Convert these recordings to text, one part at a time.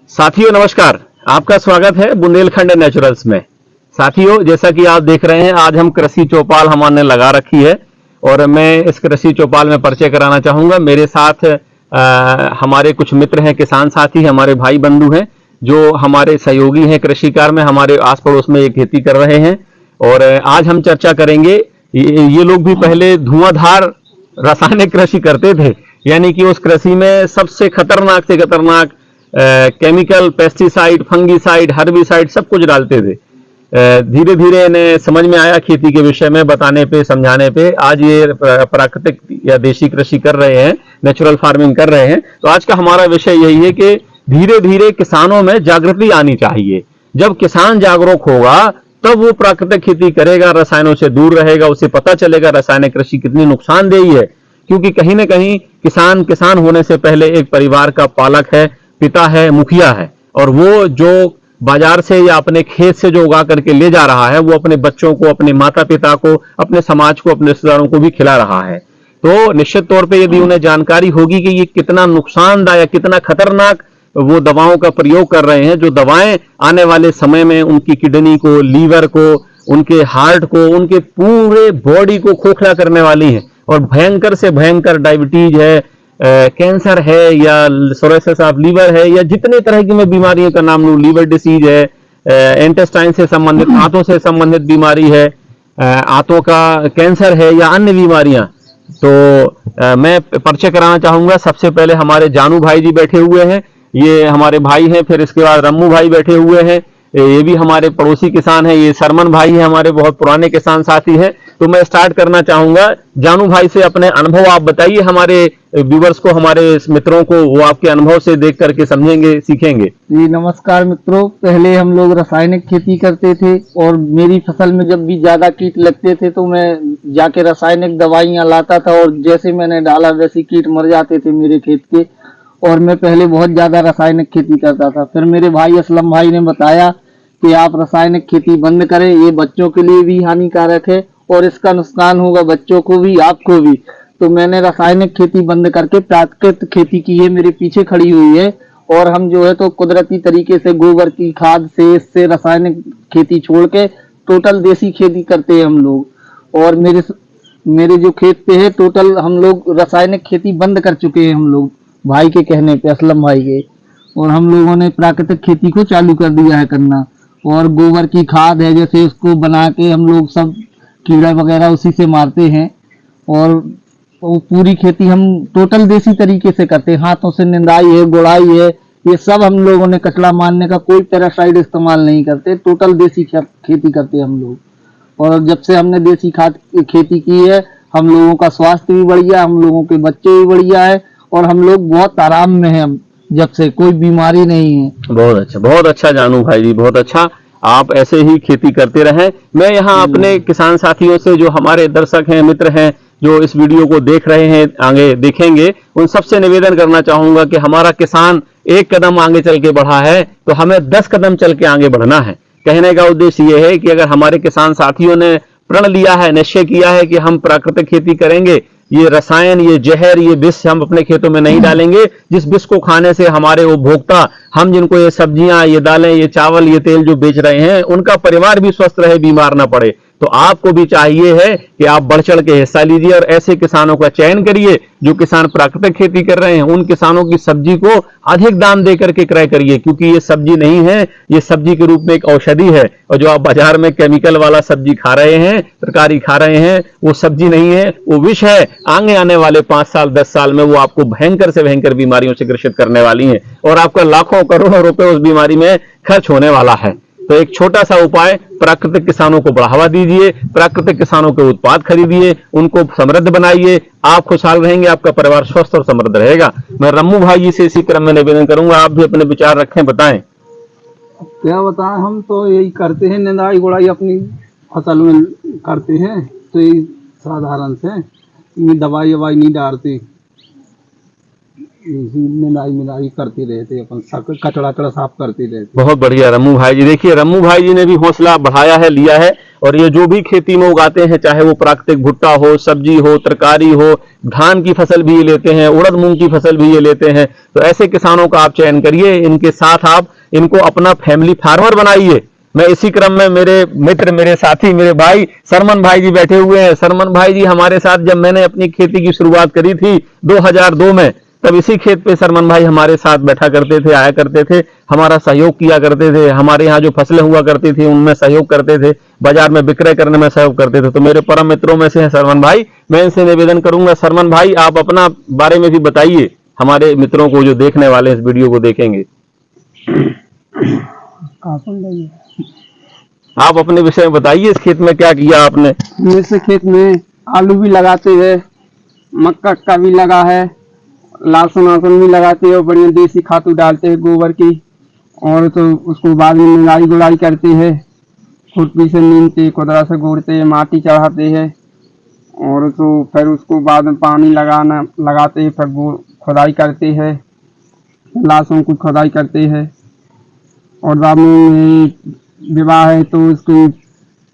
साथियों नमस्कार। आपका स्वागत है बुंदेलखंड नेचुरल्स में। साथियों, जैसा कि आप देख रहे हैं, आज हम कृषि चौपाल हमने लगा रखी है और मैं इस कृषि चौपाल में परिचय कराना चाहूंगा। मेरे साथ हमारे कुछ मित्र हैं, किसान साथी, हमारे भाई बंधु हैं जो हमारे सहयोगी हैं कृषि कार्य में, हमारे आस पड़ोस में ये खेती कर रहे हैं। और आज हम चर्चा करेंगे, ये लोग भी पहले धुआंधार रासायनिक कृषि करते थे, यानी कि उस कृषि में सबसे खतरनाक से खतरनाक केमिकल, पेस्टिसाइड, फंगीसाइड, हर्बिसाइड सब कुछ डालते थे। धीरे धीरे इन्हें समझ में आया खेती के विषय में बताने पे, समझाने पे, आज ये प्राकृतिक या देशी कृषि कर रहे हैं, नेचुरल फार्मिंग कर रहे हैं। तो आज का हमारा विषय यही है कि धीरे धीरे किसानों में जागृति आनी चाहिए। जब किसान जागरूक होगा तब वो प्राकृतिक खेती करेगा, रसायनों से दूर रहेगा, उसे पता चलेगा रासायनिक कृषि कितनी नुकसानदेही है। क्योंकि कहीं ना कहीं किसान किसान होने से पहले एक परिवार का पालक है, पिता है, मुखिया है, और वो जो बाजार से या अपने खेत से जो उगा करके ले जा रहा है, वो अपने बच्चों को, अपने माता पिता को, अपने समाज को, अपने रिश्तेदारों को भी खिला रहा है। तो निश्चित तौर पे यदि उन्हें जानकारी होगी कि ये कितना नुकसानदायक, कितना खतरनाक वो दवाओं का प्रयोग कर रहे हैं, जो दवाएं आने वाले समय में उनकी किडनी को, लीवर को, उनके हार्ट को, उनके पूरे बॉडी को खोखला करने वाली हैं, और भयंकर से भयंकर डायबिटीज है, कैंसर है, या सोरेसिस ऑफ लीवर है, या जितने तरह की मैं बीमारियों का नाम लूं, लीवर डिसीज है, इंटेस्टाइन से संबंधित, आंतों से संबंधित बीमारी है, आंतों का कैंसर है, या अन्य बीमारियां। तो मैं परिचय कराना चाहूंगा। सबसे पहले हमारे जानू भाई जी बैठे हुए हैं, ये हमारे भाई हैं। फिर इसके बाद रम्मू भाई बैठे हुए हैं, ये भी हमारे पड़ोसी किसान हैं। ये सरमन भाई है, हमारे बहुत पुराने किसान साथी हैं। तो मैं स्टार्ट करना चाहूंगा जानू भाई से। अपने अनुभव आप बताइए हमारे व्यूवर्स को, हमारे मित्रों को, वो आपके अनुभव से देख करके समझेंगे, सीखेंगे। जी नमस्कार मित्रों। पहले हम लोग रासायनिक खेती करते थे और मेरी फसल में जब भी ज्यादा कीट लगते थे तो मैं जाके रासायनिक दवाइयां लाता था, और जैसे मैंने डाला वैसे कीट मर जाते थे मेरे खेत के। और मैं पहले बहुत ज्यादा रासायनिक खेती करता था। फिर मेरे भाई असलम भाई ने बताया कि आप रासायनिक खेती बंद करें, ये बच्चों के लिए भी हानिकारक है और इसका नुकसान होगा बच्चों को भी, आपको भी। तो मैंने रासायनिक खेती बंद करके प्राकृतिक खेती की है, मेरे पीछे खड़ी हुई है। और हम जो है तो कुदरती तरीके से गोबर की खाद से, इससे रासायनिक खेती छोड़ के टोटल देसी खेती करते हैं हम लोग। और मेरे जो खेत पे है टोटल हम लोग रासायनिक खेती बंद कर चुके हैं, हम लोग भाई के कहने पे, असलम भाई के। और हम लोगों ने प्राकृतिक खेती को चालू कर दिया है करना। और गोबर की खाद है, जैसे उसको बना के हम लोग सब कीड़ा वगैरह उसी से मारते हैं। और वो पूरी खेती हम टोटल देसी तरीके से करते हैं, हाथों से निंदाई है, गुड़ाई है, ये सब हम लोगों ने, कचरा मारने का कोई पेरासाइड इस्तेमाल नहीं करते, टोटल देसी खेती करते हैं हम लोग। और जब से हमने देसी खाद खेती की है, हम लोगों का स्वास्थ्य भी बढ़िया, हम लोगों के बच्चे भी बढ़िया है, और हम लोग बहुत आराम में हैं। जब से कोई बीमारी नहीं है। बहुत अच्छा जानू भाई जी, बहुत अच्छा। आप ऐसे ही खेती करते रहें। मैं यहाँ अपने किसान साथियों से, जो हमारे दर्शक हैं, मित्र हैं, जो इस वीडियो को देख रहे हैं, आगे देखेंगे, उन सबसे निवेदन करना चाहूंगा कि हमारा किसान एक कदम आगे चल के बढ़ा है तो हमें 10 कदम चल के आगे बढ़ना है। कहने का उद्देश्य यह है कि अगर हमारे किसान साथियों ने प्रण लिया है, निश्चय किया है कि हम प्राकृतिक खेती करेंगे, ये रसायन, ये जहर, ये विष हम अपने खेतों में नहीं डालेंगे, जिस विष को खाने से हमारे उपभोक्ता, हम जिनको ये सब्जियां, ये दालें, ये चावल, ये तेल जो बेच रहे हैं, उनका परिवार भी स्वस्थ रहे, बीमार ना पड़े। तो आपको भी चाहिए है कि आप बढ़ चढ़ के हिस्सा लीजिए और ऐसे किसानों का चयन करिए जो किसान प्राकृतिक खेती कर रहे हैं। उन किसानों की सब्जी को अधिक दाम देकर के क्रय करिए, क्योंकि ये सब्जी नहीं है, ये सब्जी के रूप में एक औषधि है। और जो आप बाजार में केमिकल वाला सब्जी खा रहे हैं, तरकारी खा रहे हैं, वो सब्जी नहीं है, वो विष है। आगे आने वाले 5 साल 10 साल में वो आपको भयंकर से भयंकर बीमारियों से ग्रसित करने वाली है, और आपका लाखों करोड़ों रुपए उस बीमारी में खर्च होने वाला है। तो एक छोटा सा उपाय, प्राकृतिक किसानों को बढ़ावा दीजिए, प्राकृतिक किसानों के उत्पाद खरीदिए, उनको समृद्ध बनाइए। आप खुशहाल रहेंगे, आपका परिवार स्वस्थ और समृद्ध रहेगा। मैं रम्मू भाई जी से इसी क्रम में निवेदन करूंगा, आप भी अपने विचार रखें, बताएं। क्या बताएं, हम तो यही करते हैं, निंदाई गुड़ाई अपनी फसल में करते हैं। तो यही साधारण से, दवाई ववाई नहीं डालते। मिलाई करते रहते, अपन कचड़ा साफ करते रहते। बहुत बढ़िया रम्मू भाई जी। देखिए रम्मू भाई जी ने भी हौसला बढ़ाया है, लिया है, और ये जो भी खेती में उगाते हैं, चाहे वो प्राकृतिक भुट्टा हो, सब्जी हो, तरकारी हो, धान की फसल भी ये लेते हैं, उड़द मूंग की फसल भी ये लेते हैं। तो ऐसे किसानों का आप चयन करिए, इनके साथ आप इनको अपना फैमिली फार्मर बनाइए। मैं इसी क्रम में मेरे मित्र, मेरे साथी, मेरे भाई सरमन भाई जी बैठे हुए हैं। सरमन भाई जी हमारे साथ जब मैंने अपनी खेती की शुरुआत करी थी 2002 में, तब इसी खेत पे सरमन भाई हमारे साथ बैठा करते थे, आया करते थे, हमारा सहयोग किया करते थे, हमारे यहाँ जो फसलें हुआ करती थी उनमें सहयोग करते थे, बाजार में विक्रय करने में सहयोग करते थे। तो मेरे परम मित्रों में से हैं सरमन भाई। मैं इनसे निवेदन करूंगा, सरमन भाई आप अपना बारे में भी बताइए हमारे मित्रों को जो देखने वाले इस वीडियो को देखेंगे। आप अपने विषय में बताइए, इस खेत में क्या किया आपने? इस खेत में आलू भी लगाते हैं, मक्का का भी लगा है, लहसुन वासुन भी लगाते हैं, और बढ़िया देसी खाद डालते हैं गोबर की, और तो उसको बाद में निराई गुड़ाई करते हैं, खुरपी से नींदते, कुदरा से गोड़ते हैं, माटी चढ़ाते हैं, और तो फिर उसको बाद में पानी लगाते हैं, फिर खुदाई करते हैं, लहसुन की खुदाई करते हैं। और बाद में विवाह है तो उसको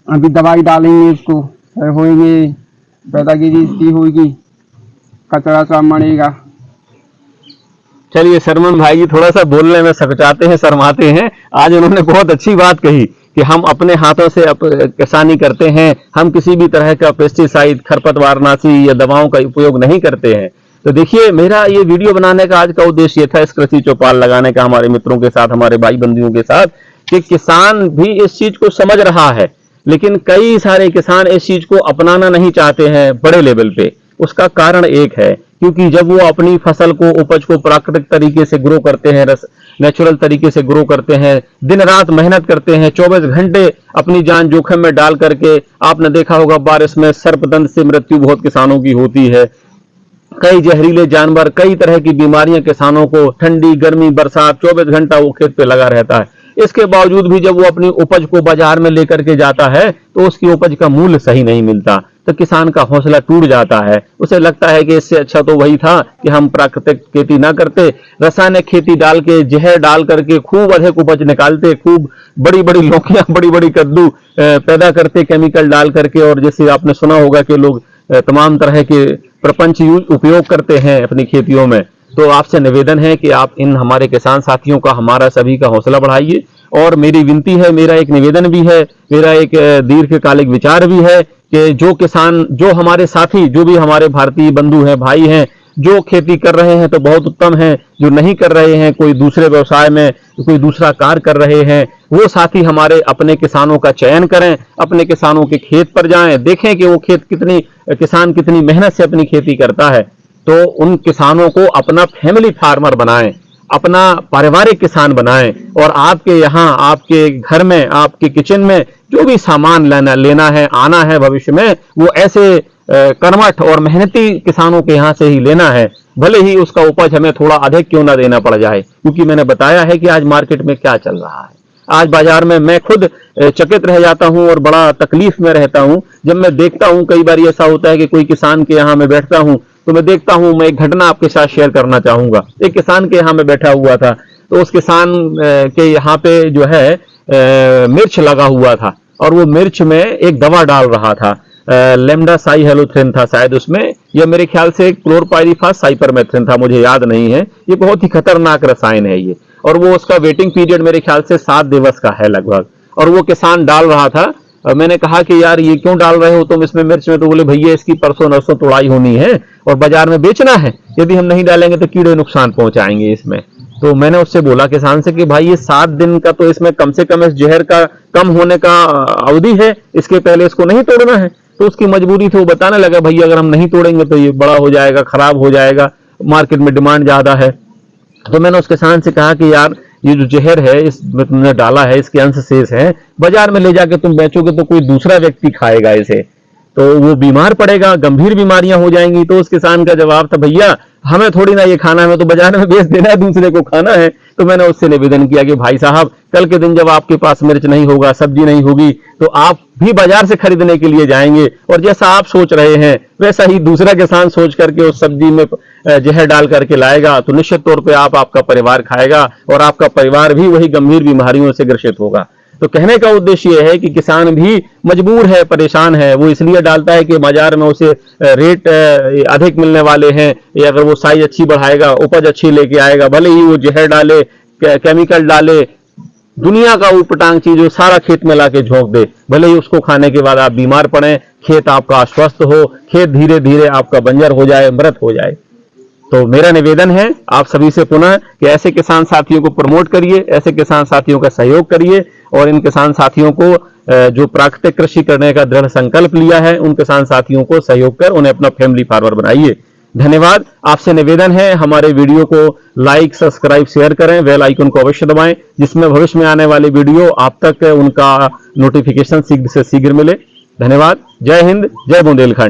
अभी दवाई डालेंगे, उसको फिर होएंगे, पैदागिरी इसकी होगी, कचरा सा मरेगा। चलिए सरमन भाई जी थोड़ा सा बोलने में सकचाते हैं, शर्माते हैं। आज उन्होंने बहुत अच्छी बात कही कि हम अपने हाथों से किसानी करते हैं, हम किसी भी तरह का पेस्टिसाइड, खरपतवारनाशी या दवाओं का उपयोग नहीं करते हैं। तो देखिए मेरा ये वीडियो बनाने का आज का उद्देश्य ये था, इस कृषि चौपाल लगाने का हमारे मित्रों के साथ, हमारे भाई बंधुओं के साथ, कि किसान भी इस चीज को समझ रहा है, लेकिन कई सारे किसान इस चीज को अपनाना नहीं चाहते हैं बड़े लेवल पे। उसका कारण एक है, क्योंकि जब वो अपनी फसल को, उपज को प्राकृतिक तरीके से ग्रो करते हैं, नेचुरल तरीके से ग्रो करते हैं, दिन रात मेहनत करते हैं, 24 घंटे अपनी जान जोखिम में डाल करके, आपने देखा होगा बारिश में सर्पदंश से मृत्यु बहुत किसानों की होती है, कई जहरीले जानवर, कई तरह की बीमारियां किसानों को, ठंडी गर्मी बरसात 24 घंटा वो खेत पे लगा रहता है। इसके बावजूद भी जब वो अपनी उपज को बाजार में लेकर के जाता है तो उसकी उपज का मूल्य सही नहीं मिलता, तो किसान का हौसला टूट जाता है। उसे लगता है कि इससे अच्छा तो वही था कि हम प्राकृतिक खेती ना करते, रासायनिक खेती डाल के, जहर डाल करके खूब अधिक उपज निकालते, खूब बड़ी बड़ी लौकियां, बड़ी बड़ी कद्दू पैदा करते केमिकल डाल करके। और जैसे आपने सुना होगा कि लोग तमाम तरह के प्रपंच उपयोग करते हैं अपनी खेतियों में। तो आपसे निवेदन है कि आप इन हमारे किसान साथियों का, हमारा सभी का हौसला बढ़ाइए। और मेरी विनती है, मेरा एक निवेदन भी है, मेरा एक दीर्घकालिक विचार भी है कि जो किसान, जो हमारे साथी, जो भी हमारे भारतीय बंधु हैं, भाई हैं, जो खेती कर रहे हैं तो बहुत उत्तम है, जो नहीं कर रहे हैं, कोई दूसरे व्यवसाय में कोई दूसरा कार्य कर रहे हैं, वो साथी हमारे अपने किसानों का चयन करें, अपने किसानों के खेत पर जाएं, देखें कि वो किसान कितनी मेहनत से अपनी खेती करता है। तो उन किसानों को अपना फैमिली फार्मर बनाएं, अपना पारिवारिक किसान बनाएं, और आपके यहाँ, आपके घर में, आपके किचन में जो भी सामान लेना है, आना है भविष्य में, वो ऐसे कर्मठ और मेहनती किसानों के यहाँ से ही लेना है, भले ही उसका उपज हमें थोड़ा अधिक क्यों ना देना पड़ जाए। क्योंकि मैंने बताया है कि आज मार्केट में क्या चल रहा है, आज बाजार में मैं खुद चकित रह जाता हूं और बड़ा तकलीफ में रहता हूं जब मैं देखता हूं। कई बार ऐसा होता है कि कोई किसान के यहाँ मैं बैठता हूं तो मैं देखता हूं, मैं एक घटना आपके साथ शेयर करना चाहूंगा। एक किसान के यहाँ मैं बैठा हुआ था, तो उस किसान के यहाँ पे जो है मिर्च लगा हुआ था, और वो मिर्च में एक दवा डाल रहा था, लेमडासाइहेलोथ्रिन था शायद उसमें, या मेरे ख्याल से क्लोरपाइरिफास साइपरमेथ्रिन था, मुझे याद नहीं है। ये बहुत ही खतरनाक रसायन है ये, और वो उसका वेटिंग पीरियड मेरे ख्याल से 7 दिवस का है लगभग। और वो किसान डाल रहा था, मैंने कहा कि यार ये क्यों डाल रहे हो तुम इसमें मिर्च में? तो बोले भैया इसकी परसों नरसों तुड़ाई होनी है और बाजार में बेचना है, यदि हम नहीं डालेंगे तो कीड़े नुकसान पहुंचाएंगे इसमें। तो मैंने उससे बोला किसान से कि भाई ये 7 दिन का तो इसमें कम से कम इस जहर का कम होने का अवधि है, इसके पहले इसको नहीं तोड़ना है। तो उसकी मजबूरी थी, वो बताने लगा भैया अगर हम नहीं तोड़ेंगे तो ये बड़ा हो जाएगा, खराब हो जाएगा, मार्केट में डिमांड ज्यादा है। तो मैंने उस किसान से कहा कि यार ये जो जहर है इसमें तुमने डाला है, इसके अंश शेष है, बाजार में ले जाके तुम बेचोगे तो कोई दूसरा व्यक्ति खाएगा इसे, तो वो बीमार पड़ेगा, गंभीर बीमारियां हो जाएंगी। तो उस किसान का जवाब था भैया हमें थोड़ी ना ये खाना है, हमें तो बाजार में बेच देना है, दूसरे को खाना है। तो मैंने उससे निवेदन किया कि भाई साहब कल के दिन जब आपके पास मिर्च नहीं होगा, सब्जी नहीं होगी, तो आप भी बाजार से खरीदने के लिए जाएंगे और जैसा आप सोच रहे हैं वैसा ही दूसरा किसान सोच करके उस सब्जी में जहर डाल करके लाएगा, तो निश्चित तौर पे आपका परिवार खाएगा और आपका परिवार भी वही गंभीर बीमारियों से ग्रसित होगा। तो कहने का उद्देश्य यह है कि किसान भी मजबूर है, परेशान है, वो इसलिए डालता है कि बाजार में उसे रेट अधिक मिलने वाले हैं, या अगर वो साइज अच्छी बढ़ाएगा, उपज अच्छी लेके आएगा, भले ही वो जहर डाले, केमिकल डाले, दुनिया का ऊटपटांग चीज वो सारा खेत में लाके झोंक दे, भले ही उसको खाने के बाद आप बीमार पड़े, खेत आपका अस्वस्थ हो, खेत धीरे धीरे आपका बंजर हो जाए, मृत हो जाए। तो मेरा निवेदन है आप सभी से पुनः कि ऐसे किसान साथियों को प्रमोट करिए, ऐसे किसान साथियों का सहयोग करिए और इन किसान साथियों को जो प्राकृतिक कृषि करने का दृढ़ संकल्प लिया है, उन किसान साथियों को सहयोग कर उन्हें अपना फैमिली फार्मर बनाइए। धन्यवाद। आपसे निवेदन है हमारे वीडियो को लाइक, सब्सक्राइब, शेयर करें, बेल आइकन को अवश्य दबाएं, जिसमें भविष्य में आने वाली वीडियो आप तक उनका नोटिफिकेशन शीघ्र से शीघ्र मिले। धन्यवाद। जय हिंद, जय बुंदेलखंड।